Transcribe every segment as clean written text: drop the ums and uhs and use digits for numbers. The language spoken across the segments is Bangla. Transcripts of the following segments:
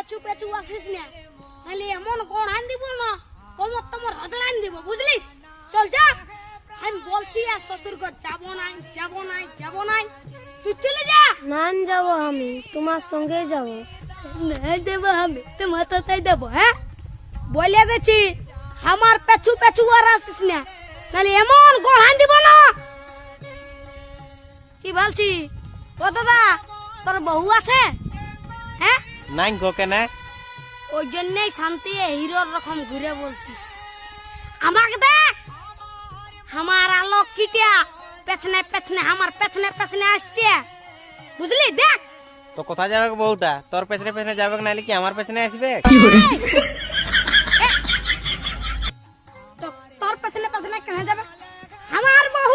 পেছু পেছু আসিস না, নাহলে এমন গড়ান দিব না কোমর তোমার হজড়ান দিব, বুঝলিস? চল যা, আমি বলছি আর শ্বশুর ঘর যাবো নাই, যাবো নাই, যাবো নাই, তুই চলে যা। নান যাব, আমি তোমার সঙ্গে যাব। না দেবো আমি তোমার তাই দেবো, হ্যাঁ বলে দিচ্ছি, আমার পেছু পেছু আর আসিস না, নাহলে এমন গড়ান দিব না। কি বলছি? ও দাদা, তোর বউ আছে? হ্যাঁ নাই গো কেন? ওই জন্যই শান্তি হিরোর রকম ঘুরে বলছিস। আমাকে দেখ, আমার আলোক কিটিয়া পেছনে পেছনে আমার পেছনে পেছনে আসছে, বুঝলি? দেখ তো কোথায় যাবে গো বউটা? তোর পেছনে পেছনে যাবে নাহলে কি আমার পেছনে আসবে? তোর পেছনে পেছনে কেন যাবে? আমার বউ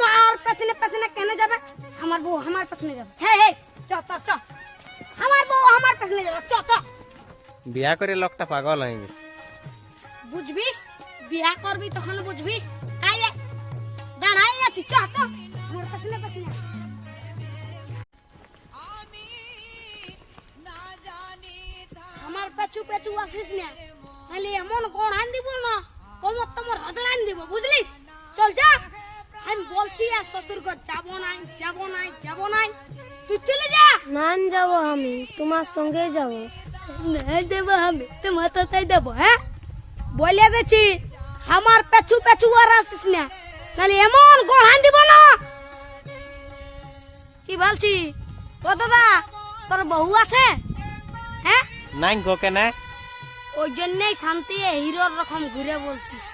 তোর পেছনে পেছনে কেন যাবে? আমার বউ আমার পেছনে যাবে। হে হে, চ চ চ, আমার বউ আমার পেছনে যাবে, চ চ। বিয়া করে লোকটা পাগল হয়ে গেছে। বুঝবিস, বিয়া করবি তখন বুঝবিস। আইলে দাঁড়াই আছি, চ চ, আমার পেছনে পেছনে। আমার পেছু পেছু আসিস না, নাহলে এমন গড়ান দিব না কোমর তোমার হজড়ান দিব, বুঝলিস? চল যা, আমি বলছি আর শ্বশুর ঘর যাবো নাই, যাবো নাই, যাবো নাই, তুই চলে যা। নান যাব, আমি তোমার সঙ্গে যাব। না দেবো আমি তোমার তাই দেবো, হ্যাঁ বলে দিচ্ছি, আমার পেছু পেছু আর আসিস না, নাহলে এমন গড়ান দিব না। কি বলছি? ও দাদা, তোর বউ আছে? হ্যাঁ নাই গো কেন? ওই জন্যই শান্তি হিরোর রকম ঘুরে বলছিস।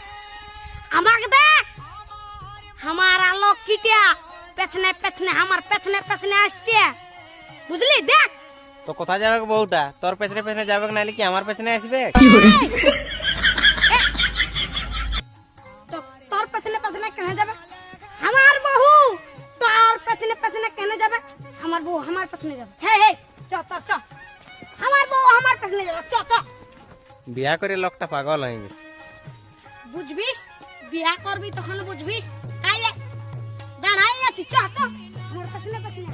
আমাকে দেখ, আমার আলোক কিটিয়া পেছনে পেছনে আমার পেছনে পেছনে আসছে, বুঝলি? দেখ তো কোথায় যাবে গো বউটা? তোর পেছনে পেছনে যাবে নাহলে কি আমার পেছনে আসবে? তোর পেছনে পেছনে কেন যাবে? আমার বউ তোর পেছনে পেছনে কেন যাবে? আমার বউ আমার পেছনে যাবে। হে হে, চ চ চ, আমার বউ আমার পেছনে যাবে, চ চ। বিয়া করে লোকটা পাগল হয়ে গেছে। বুঝবিস, বিয়া করবি তখন বুঝবিস। আইলে দাঁড়াই আছি, চ চ, আমার পেছনে পেছনে।